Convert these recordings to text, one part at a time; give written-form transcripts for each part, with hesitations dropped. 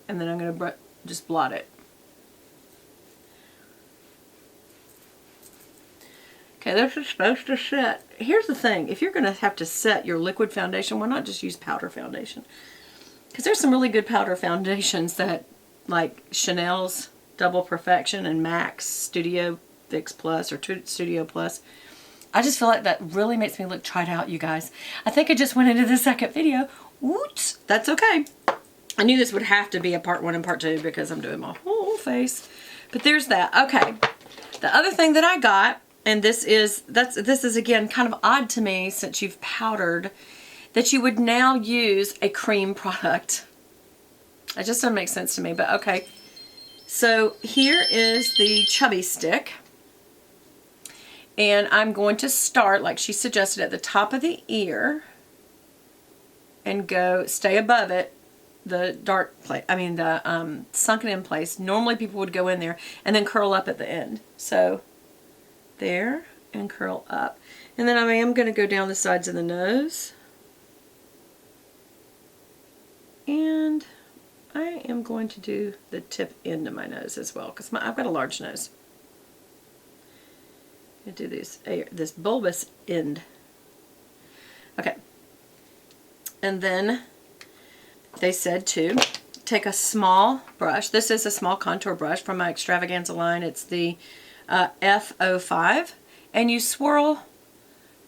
and then I'm going to just blot it. Okay, this is supposed to set. Here's the thing. If you're going to have to set your liquid foundation, why not just use powder foundation? Because there's some really good powder foundations that, like Chanel's Double Perfection and MAC's Studio Fix Plus or Studio Plus. I just feel like that really makes me look tried out, you guys. I think I just went into the second video. Oops, that's okay. I knew this would have to be a part 1 and part 2 because I'm doing my whole face. But there's that. Okay. The other thing that I got, and this is again kind of odd to me since you've powdered, that you would now use a cream product. It just doesn't make sense to me, but okay. So here is the Chubby Stick. And I'm going to start, like she suggested, at the top of the ear and stay above it, the dark place, the sunken in place. Normally people would go in there and then curl up at the end. So there, and curl up. And then I am going to go down the sides of the nose. And I am going to do the tip end of my nose as well, because I've got a large nose. I'm going to do this bulbous end. Okay. And then they said to take a small brush. This is a small contour brush from my Extravaganza line. It's the F05. And you swirl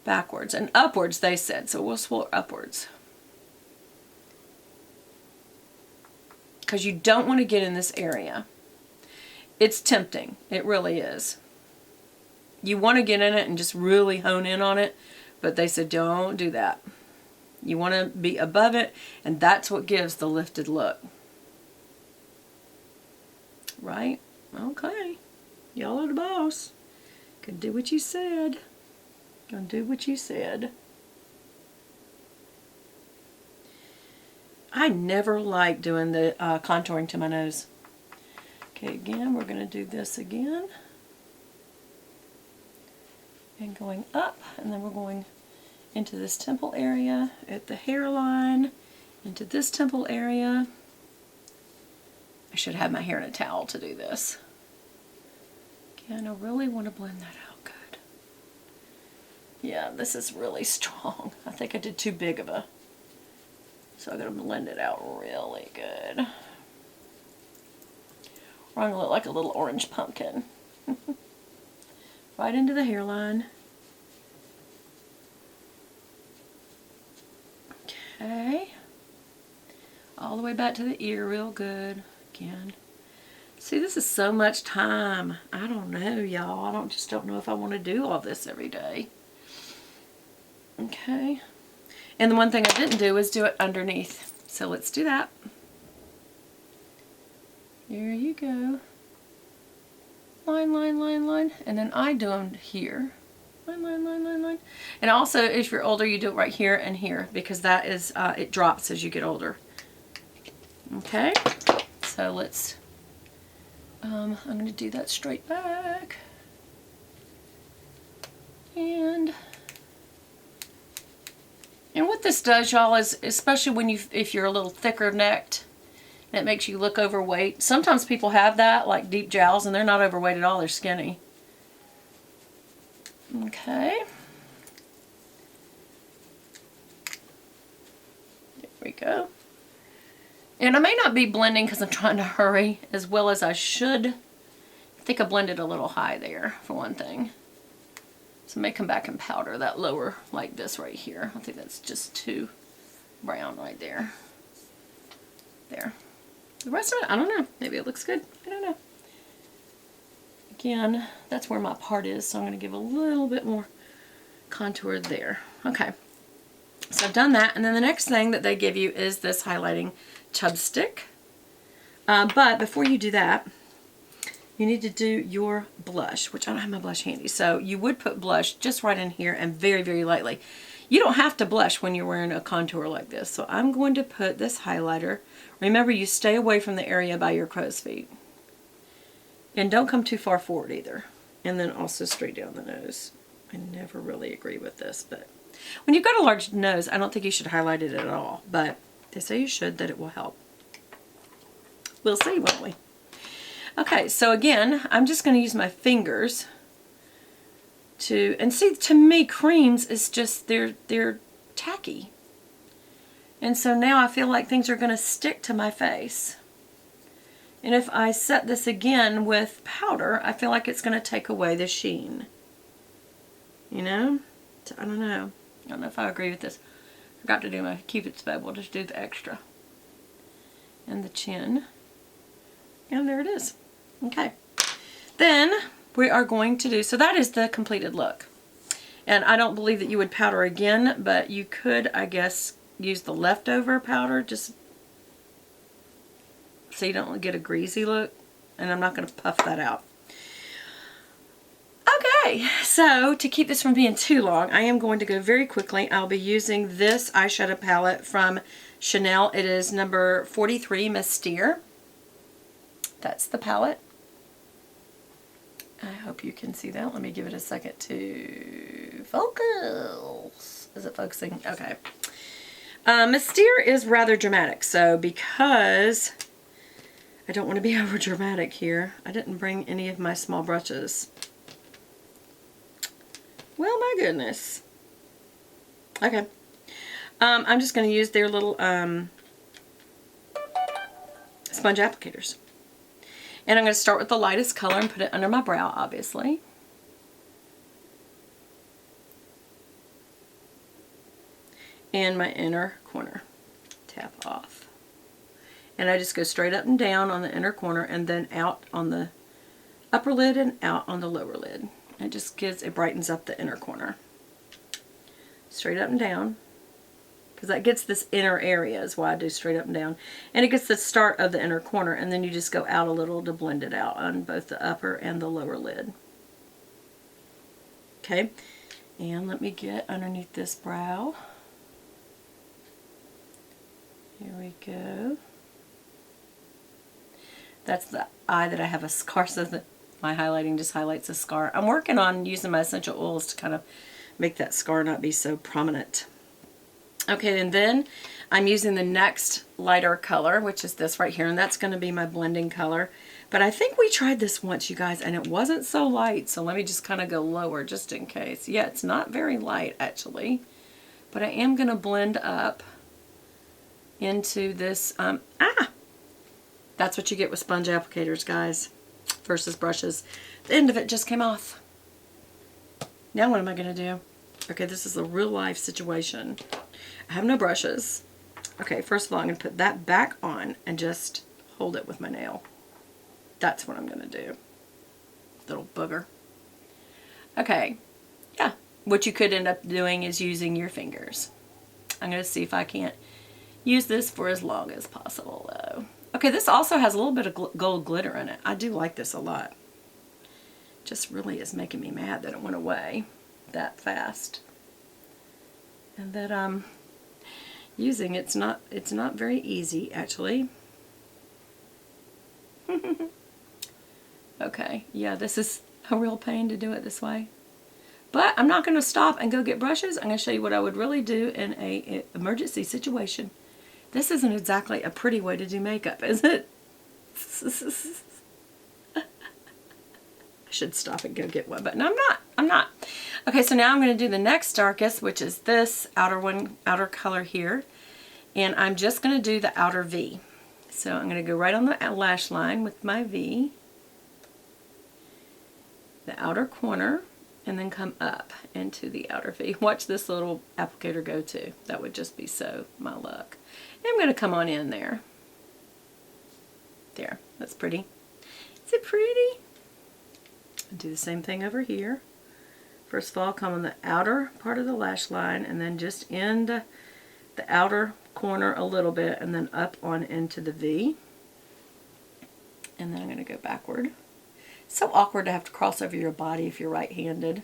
backwards and upwards, they said. So we'll swirl upwards. Because you don't want to get in this area. It's tempting. It really is. You want to get in it and just really hone in on it, but they said don't do that. You want to be above it, and that's what gives the lifted look. Right? Okay. Y'all are the boss. Gonna do what you said. Gonna do what you said. I never like doing the contouring to my nose. Okay, again, we're going to do this again. And going up, and then we're going into this temple area, at the hairline, into this temple area. I should have my hair in a towel to do this. Again, I really want to blend that out good. Yeah, this is really strong. I think I did too big of a... So I'm going to blend it out really good. Or I'm going to look like a little orange pumpkin. Right into the hairline. Okay. All the way back to the ear real good. Again. See, this is so much time. I don't know, y'all. I just don't know if I want to do all this every day. Okay. And the one thing I didn't do is do it underneath. So let's do that. There you go. Line, line, line, line. And then I do them here. Line, line, line, line, line. And also, if you're older, you do it right here and here, because that is, it drops as you get older. Okay. So let's, I'm going to do that straight back. And what this does, y'all, is especially when if you're a little thicker necked, and it makes you look overweight. Sometimes people have that, like deep jowls, and they're not overweight at all. They're skinny. Okay. There we go. And I may not be blending because I'm trying to hurry as well as I should. I think I blended a little high there, for one thing. So I may come back and powder that lower, like this right here. I think that's just too brown right there. There. The rest of it, I don't know. Maybe it looks good. I don't know. Again, that's where my part is, so I'm going to give a little bit more contour there. Okay. So I've done that, and then the next thing that they give you is this highlighting chubstick. But before you do that, you need to do your blush, which I don't have my blush handy. So you would put blush just right in here and very, very lightly. You don't have to blush when you're wearing a contour like this. So I'm going to put this highlighter. Remember, you stay away from the area by your crow's feet. And don't come too far forward either. And then also straight down the nose. I never really agree with this, but when you've got a large nose, I don't think you should highlight it at all. But they say you should, that it will help. We'll see, won't we? Okay, so again, I'm just going to use my fingers and see, to me, creams is just, they're tacky. And so now I feel like things are going to stick to my face. And if I set this again with powder, I feel like it's going to take away the sheen. You know? So, I don't know. I don't know if I agree with this. Forgot to do my Cupid's bow. We'll just do the extra. And the chin. And there it is. Okay. Then we are going to do, so that is the completed look. And I don't believe that you would powder again, but you could, I guess, use the leftover powder just so you don't get a greasy look. And I'm not going to puff that out. Okay, so to keep this from being too long, I am going to go very quickly. I'll be using this eyeshadow palette from Chanel. It is number 43, Mystere. That's the palette. I hope you can see that. Let me give it a second to focus. Is it focusing? Okay. Mystere is rather dramatic, so because I don't want to be over dramatic here, I didn't bring any of my small brushes. Well, my goodness. Okay. I'm just going to use their little sponge applicators. And I'm going to start with the lightest color and put it under my brow, obviously. And my inner corner. Tap off. And I just go straight up and down on the inner corner and then out on the upper lid and out on the lower lid. It just it brightens up the inner corner. Straight up and down. Because that gets this inner area is why I do straight up and down. And it gets the start of the inner corner, and then you just go out a little to blend it out on both the upper and the lower lid. Okay, and let me get underneath this brow. Here we go. That's the eye that I have a scar, so that my highlighting just highlights the scar. I'm working on using my essential oils to kind of make that scar not be so prominent. Okay, and then I'm using the next lighter color, which is this right here, and that's going to be my blending color. But I think we tried this once, you guys, and it wasn't so light, so let me just kind of go lower just in case. Yeah, it's not very light, actually, but I am going to blend up into this, that's what you get with sponge applicators, guys, versus brushes. The end of it just came off. Now what am I going to do? Okay, this is a real life situation. I have no brushes. Okay, first of all, I'm going to put that back on and just hold it with my nail. That's what I'm going to do. Little booger. Okay, yeah. What you could end up doing is using your fingers. I'm going to see if I can't use this for as long as possible, though. Okay, this also has a little bit of gold glitter in it. I do like this a lot. Just really is making me mad that it went away that fast. And that I'm using it's not very easy, actually. Okay, yeah, this is a real pain to do it this way. But I'm not going to stop and go get brushes. I'm going to show you what I would really do in an emergency situation. This isn't exactly a pretty way to do makeup, is it? I should stop and go get one, but no, I'm not. Okay, so now I'm going to do the next darkest, which is this outer color here. And I'm just going to do the outer V. So I'm going to go right on the lash line with my V, the outer corner, and then come up into the outer V. Watch this little applicator go too. That would just be so my luck. And I'm going to come on in there. There, that's pretty. Is it pretty? Do the same thing over here. First of all, come on the outer part of the lash line and then just end the outer corner a little bit and then up on into the V. And then I'm going to go backward. It's so awkward to have to cross over your body if you're right-handed.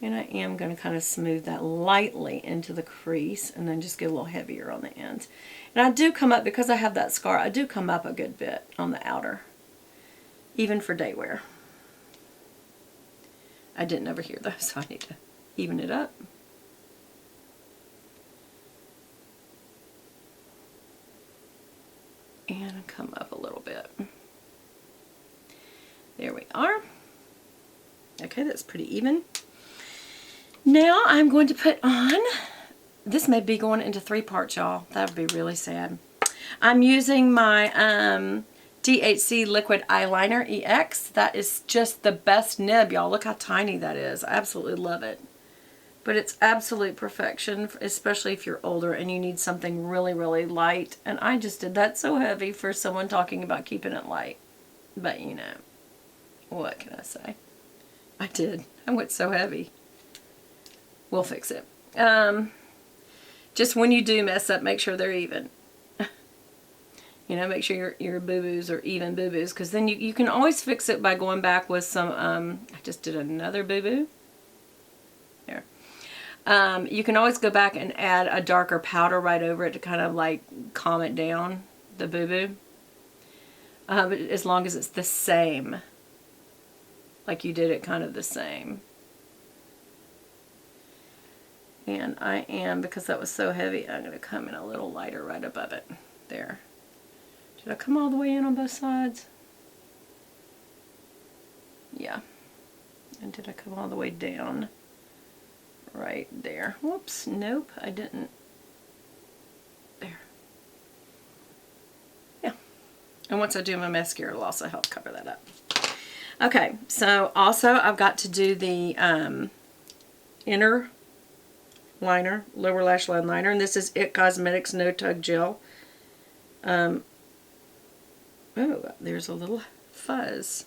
And I am going to kind of smooth that lightly into the crease and then just get a little heavier on the ends. And I do come up, because I have that scar, I do come up a good bit on the outer, even for day wear. I didn't over here though, so I need to even it up. And come up a little bit. There we are. Okay, that's pretty even. Now I'm going to put on, this may be going into 3 parts, y'all. That would be really sad. I'm using my DHC Liquid Eyeliner EX. That is just the best nib, y'all. Look how tiny that is. I absolutely love it. But it's absolute perfection, especially if you're older and you need something really, really light. And I just did that so heavy for someone talking about keeping it light. But you know, what can I say? I did. I went so heavy. We'll fix it. Just when you do mess up, make sure they're even. You know, make sure your boo-boos are even boo-boos, because then you can always fix it by going back with some, I just did another boo-boo. There. You can always go back and add a darker powder right over it to kind of like calm it down, the boo-boo. But as long as it's the same. Like you did it kind of the same. And I am, because that was so heavy, I'm going to come in a little lighter right above it. There. Did I come all the way in on both sides? Yeah. And did I come all the way down? Right there. Whoops. Nope, I didn't. There. Yeah. And once I do my mascara, it'll also help cover that up. Okay, so also I've got to do the inner liner, lower lash line liner, and this is It Cosmetics No Tug Gel. Oh, there's a little fuzz.